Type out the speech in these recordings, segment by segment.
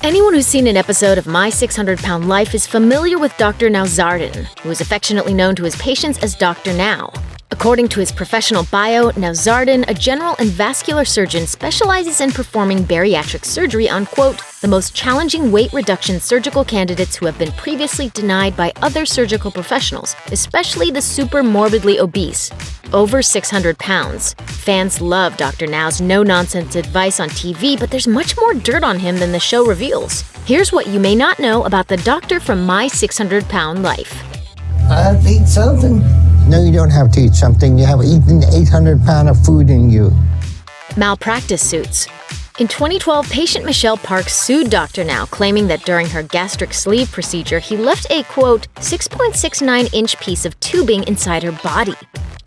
Anyone who's seen an episode of My 600-Pound Life is familiar with Dr. Nowzaradan, who is affectionately known to his patients as Dr. Now. According to his professional bio, Nowzaradan, a general and vascular surgeon, specializes in performing bariatric surgery on, quote, the most challenging weight reduction surgical candidates who have been previously denied by other surgical professionals, especially the super morbidly obese. Over 600 pounds. Fans love Dr. Now's no-nonsense advice on TV, but there's much more dirt on him than the show reveals. Here's what you may not know about the doctor from My 600-Pound Life. I have to eat something. No, you don't have to eat something. You have eaten 800 pounds of food in you. Malpractice suits. In 2012, patient Michelle Parks sued Dr. Now, claiming that during her gastric sleeve procedure, he left a, quote, 6.69-inch piece of tubing inside her body.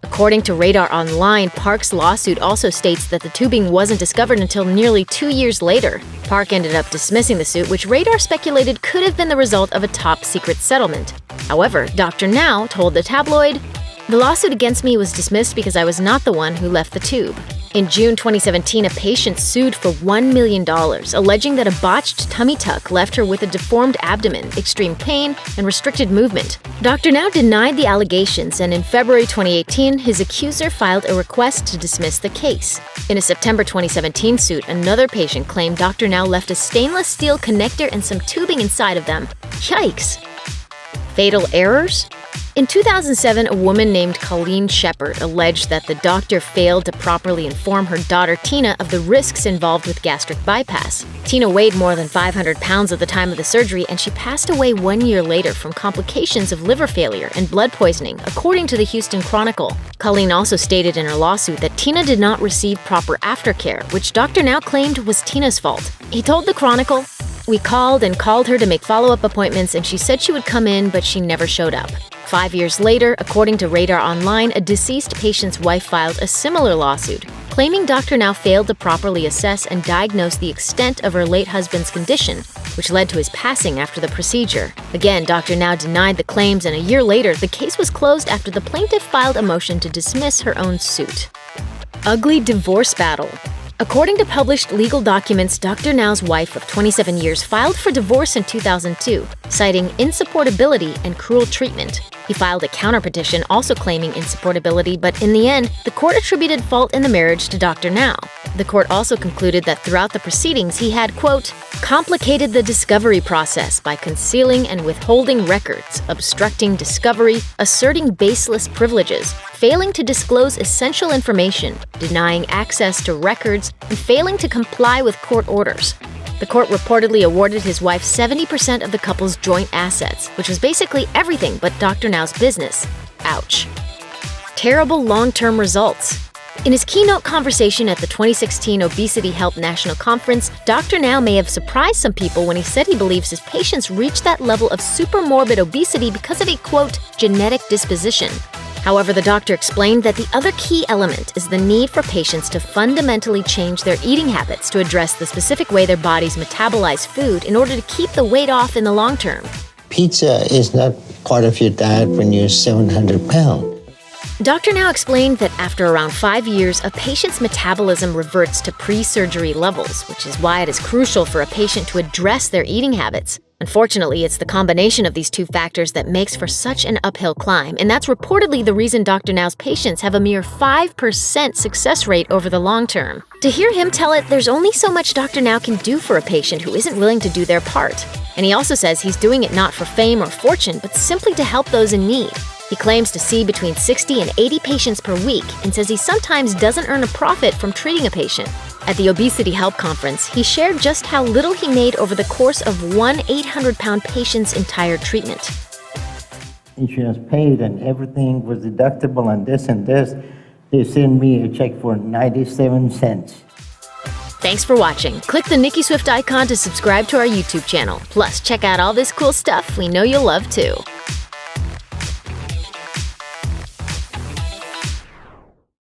According to Radar Online, Park's lawsuit also states that the tubing wasn't discovered until nearly 2 years later. Park ended up dismissing the suit, which Radar speculated could have been the result of a top-secret settlement. However, Dr. Now told the tabloid, "The lawsuit against me was dismissed because I was not the one who left the tube." In June 2017, a patient sued for $1 million, alleging that a botched tummy tuck left her with a deformed abdomen, extreme pain, and restricted movement. Dr. Now denied the allegations, and in February 2018, his accuser filed a request to dismiss the case. In a September 2017 suit, another patient claimed Dr. Now left a stainless steel connector and some tubing inside of them. Yikes! Fatal errors? In 2007, a woman named Colleen Shepard alleged that the doctor failed to properly inform her daughter Tina of the risks involved with gastric bypass. Tina weighed more than 500 pounds at the time of the surgery, and she passed away 1 year later from complications of liver failure and blood poisoning, according to the Houston Chronicle. Colleen also stated in her lawsuit that Tina did not receive proper aftercare, which Dr. Now claimed was Tina's fault. He told the Chronicle, "We called and called her to make follow-up appointments, and she said she would come in, but she never showed up." 5 years later, according to Radar Online, a deceased patient's wife filed a similar lawsuit, claiming Dr. Now failed to properly assess and diagnose the extent of her late husband's condition, which led to his passing after the procedure. Again, Dr. Now denied the claims, and a year later, the case was closed after the plaintiff filed a motion to dismiss her own suit. Ugly divorce battle. According to published legal documents, Dr. Now's wife of 27 years filed for divorce in 2002, citing insupportability and cruel treatment. He filed a counterpetition also claiming insupportability, but in the end, the court attributed fault in the marriage to Dr. Now. The court also concluded that throughout the proceedings, he had, quote, complicated the discovery process by concealing and withholding records, obstructing discovery, asserting baseless privileges, failing to disclose essential information, denying access to records, and failing to comply with court orders. The court reportedly awarded his wife 70% of the couple's joint assets, which was basically everything but Dr. Now's business. Ouch. Terrible long-term results. In his keynote conversation at the 2016 Obesity Help National Conference, Dr. Now may have surprised some people when he said he believes his patients reach that level of supermorbid obesity because of a, quote, genetic disposition. However, the doctor explained that the other key element is the need for patients to fundamentally change their eating habits to address the specific way their bodies metabolize food in order to keep the weight off in the long term. Pizza is not part of your diet when you're 700 pounds. Dr. Now explained that after around 5 years, a patient's metabolism reverts to pre-surgery levels, which is why it is crucial for a patient to address their eating habits. Unfortunately, it's the combination of these two factors that makes for such an uphill climb, and that's reportedly the reason Dr. Now's patients have a mere 5% success rate over the long term. To hear him tell it, there's only so much Dr. Now can do for a patient who isn't willing to do their part. And he also says he's doing it not for fame or fortune, but simply to help those in need. He claims to see between 60 and 80 patients per week and says he sometimes doesn't earn a profit from treating a patient. At the Obesity Help Conference, he shared just how little he made over the course of one 800-pound patient's entire treatment. Insurance paid and everything was deductible and this and this. They send me a check for 97 cents. Thanks for watching. Click the Nikki Swift icon to subscribe to our YouTube channel. Plus, check out all this cool stuff we know you'll love too.